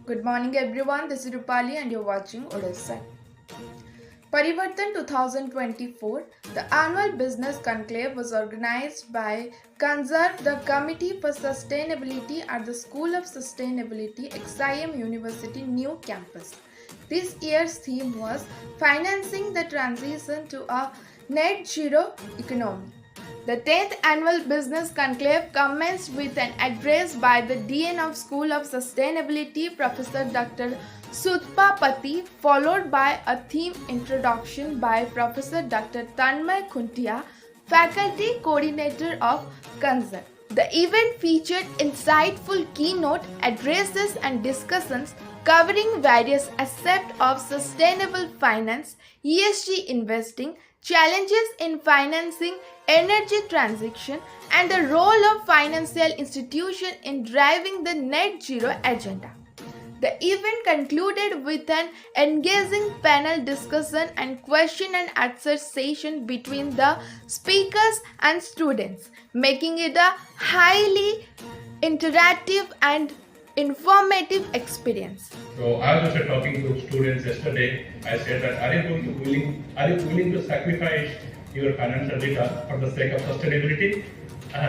Good morning everyone, this is Rupali and you're watching Odessa. Parivartan 2024, the annual business conclave was organized by Conserve the Committee for Sustainability at the School of Sustainability, XIM University New Campus. This year's theme was Financing the Transition to a Net Zero Economy. The 10th annual business conclave commenced with an address by the Dean of School of Sustainability, Professor Dr. Sudpa Pati, followed by a theme introduction by Professor Dr. Tanmay Khuntia, Faculty Coordinator of Kanzar. The event featured insightful keynote addresses and discussions covering various aspects of sustainable finance, ESG investing, challenges in financing, energy transition, and the role of financial institutions in driving the net zero agenda. The event concluded with an engaging panel discussion and question and answer session between the speakers and students, making it a highly interactive and informative experience. So I was just talking to students yesterday. I said that are you willing to sacrifice your financial data for the sake of sustainability?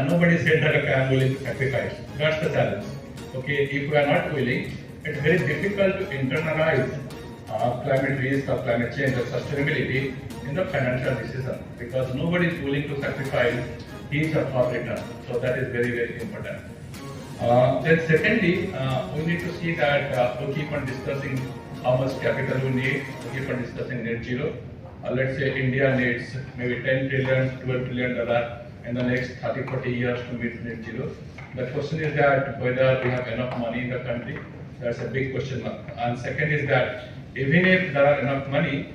Nobody said that okay, I'm willing to sacrifice. That's the challenge. Okay, if we are not willing, it's very difficult to internalize climate risk or climate change or sustainability in the financial decision because nobody is willing to sacrifice his or her return. So that is very, very important. Then secondly, we need to see that we keep on discussing how much capital we need, we keep on discussing net zero. Let's say India needs maybe 10 trillion, 12 trillion dollar in the next 30-40 years to meet net zero. The question is that whether we have enough money in the country, that's a big question mark. And second is that even if there are enough money,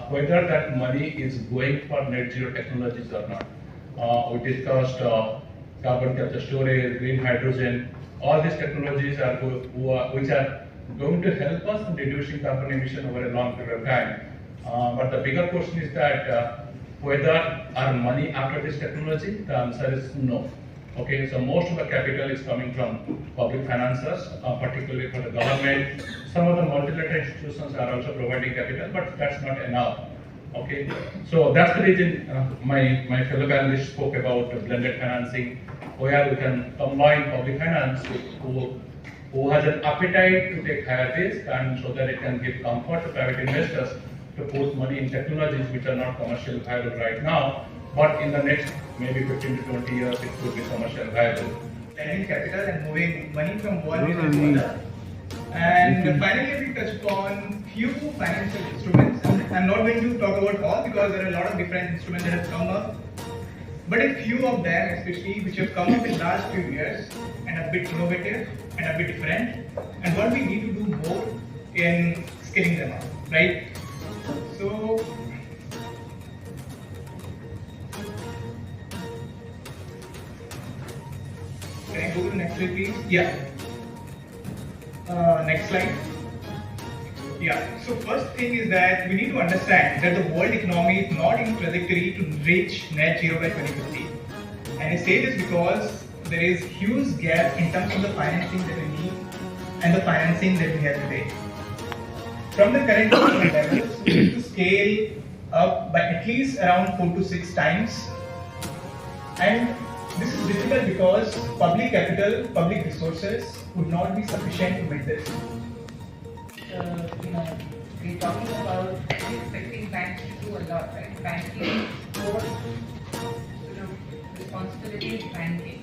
whether that money is going for net zero technologies or not. We discussed carbon capture storage, green hydrogen, all these technologies are which are going to help us in reducing carbon emission over a long period of time. But the bigger question is that whether our money after this technology, the answer is no. Okay, so most of the capital is coming from public financiers, particularly for the government. Some of the multilateral institutions are also providing capital, but that's not enough. Okay, so that's the reason my fellow panelists spoke about blended financing, where we can combine public finance with who has an appetite to take higher risk and so that it can give comfort to private investors to put money in technologies which are not commercially viable right now, but in the next maybe 15 to 20 years it could be commercially viable. Lending capital and moving money from one place to another. And finally, we touched upon few financial instruments. I'm not going to talk about all because there are a lot of different instruments that have come up. But a few of them, especially which have come up in the last few years and a bit innovative and a bit different, and what we need to do more in scaling them up, right? So, can I go to the next slide, please? Yeah. Next slide. Yeah, so first thing is that we need to understand that the world economy is not in trajectory to reach net zero by 2050. And I say this because there is huge gap in terms of the financing that we need and the financing that we have today. From the current levels, we need to scale up by at least around 4 to 6 times. And this is difficult because public capital, public resources would not be sufficient to meet this. We're talking about expecting banks to do a lot, right? Banking, core responsibility is banking.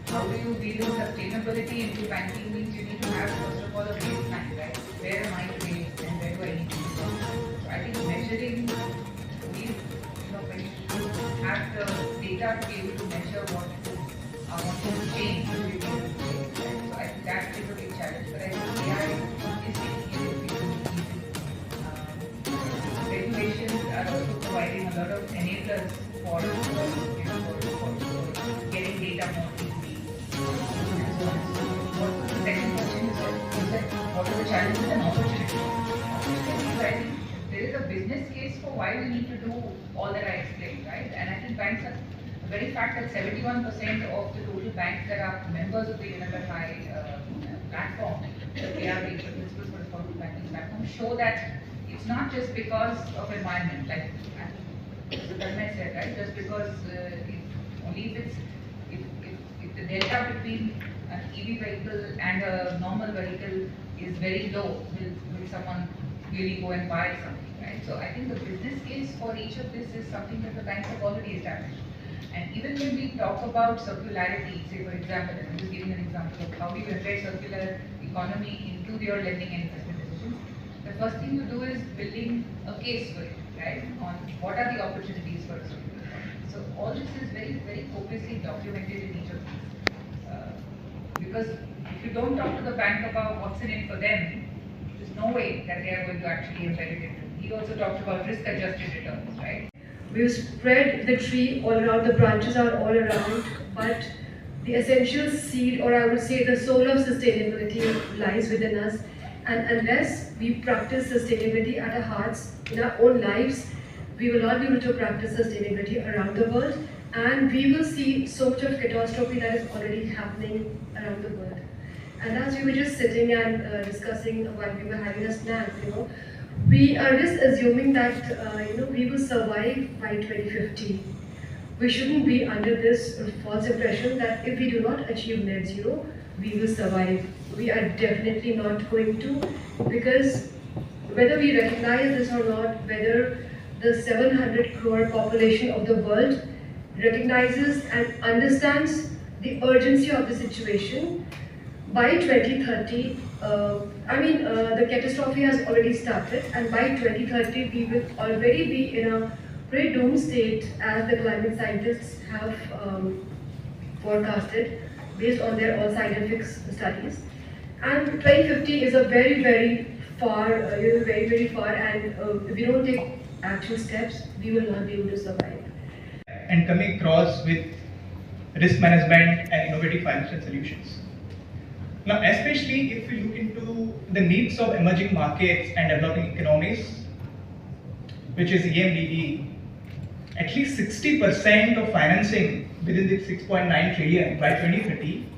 How do you deal with sustainability into banking means you need to have first of all a baseline, right? Where am I today and where do I need to go? So I think measuring these, when you have the data to be able to measure what to change, right? So I think that is a big challenge. But I think AI is making it easy. Regulations are also providing a lot of enablers for getting data more easily. And so the second question is that what are the challenges and opportunities? So I think there is a business case for why we need to do all that I explained, right? And I think banks are the very fact that 71% of the total banks that are members of the UNFI platform the ARB, the Principles for Responsible Banking Platform, show that it's not just because of environment, like Mr. Tanmay said, right? Just because only if the delta between an EV vehicle and a normal vehicle is very low, will someone really go and buy something, right? So I think the business case for each of this is something that the banks have already established. And even when we talk about circularity, say for example, and I'm just giving an example of how we embed circular economy into your lending and investment decisions, the first thing you do is building a case for it, right? On what are the opportunities for circular economy. So all this is very, very copiously documented in each of these. Because if you don't talk to the bank about what's in it for them, there's no way that they are going to actually embed it into. He also talked about risk-adjusted returns, right? We've spread the tree all around, the branches are all around, but the essential seed, or I would say the soul of sustainability, lies within us. And unless we practice sustainability at our hearts, in our own lives, we will not be able to practice sustainability around the world, and we will see so much of catastrophe that is already happening around the world. And as we were just sitting and discussing while we were having a snack, we are just assuming that we will survive by 2050. We shouldn't be under this false impression that if we do not achieve net zero, we will survive. We are definitely not going to, because whether we recognize this or not, whether the 700 crore population of the world recognizes and understands the urgency of the situation, by 2030, the catastrophe has already started, and by 2030 we will already be in a pre-doom state, as the climate scientists have forecasted based on their all scientific studies. And 2050 is a very, very far, very, very far, and if we don't take actual steps, we will not be able to survive. And coming across with risk management and innovative financial solutions. Now, especially if we look into the needs of emerging markets and developing economies, which is EMDE, at least 60% of financing within the 6.9 trillion by 2030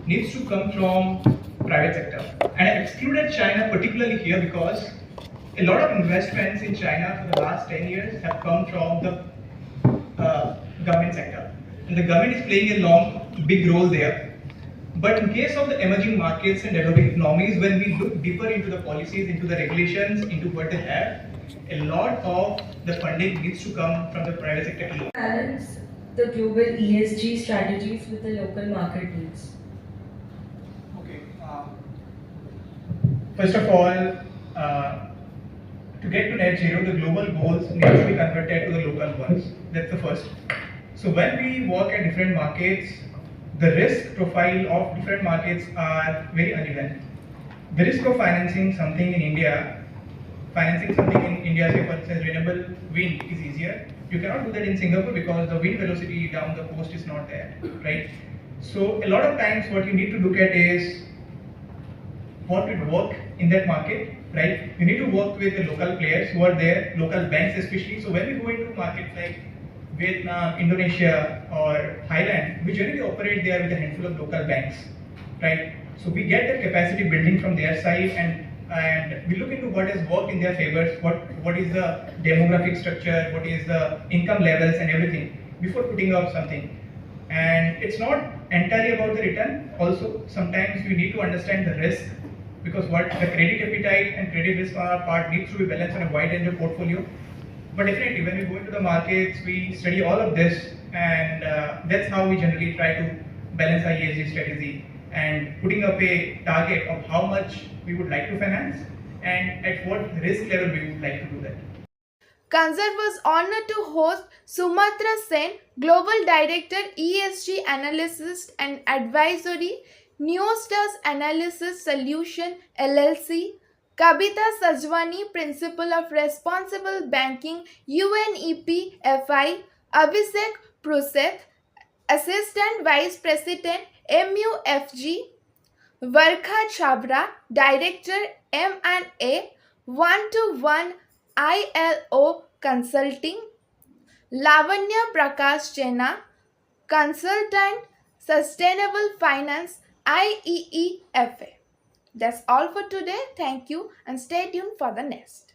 needs to come from private sector. And I excluded China particularly here because a lot of investments in China for the last 10 years have come from the government sector. And the government is playing a big role there. But in case of the emerging markets and developing economies, when we look deeper into the policies, into the regulations, into what they have, a lot of the funding needs to come from the private sector. Balance the global ESG strategies with the local market needs. Okay. First of all, to get to net zero, the global goals need to be converted to the local ones. That's the first. So when we work at different markets, the risk profile of different markets are very uneven. The risk of financing something in India, say for instance, renewable wind is easier. You cannot do that in Singapore because the wind velocity down the coast is not there, right? So a lot of times what you need to look at is what would work in that market, right? You need to work with the local players who are there, local banks especially. So when we go into markets like Vietnam, Indonesia, or Thailand, we generally operate there with a handful of local banks, right? So we get the capacity building from their side, and we look into what has worked in their favors, what is the demographic structure, what is the income levels and everything before putting up something. And it's not entirely about the return. Also, sometimes we need to understand the risk, because what the credit appetite and credit risk on our part needs to be balanced on a wide range of portfolio. But definitely, when we go into the markets, we study all of this, and that's how we generally try to balance our ESG strategy and putting up a target of how much we would like to finance and at what risk level we would like to do that. Kanzar was honored to host Sumatra Sen, Global Director ESG Analysis and Advisory, Neostars Analysis Solution LLC, Kabita Sajwani, Principal of Responsible Banking, UNEP FI, Abhishek Pruseth, Assistant Vice President, MUFG, Varkha Chabra, Director M&A, 1-to-1 ILO Consulting, Lavanya Prakash Chena, Consultant, Sustainable Finance, IEEFA. That's all for today. Thank you and stay tuned for the next.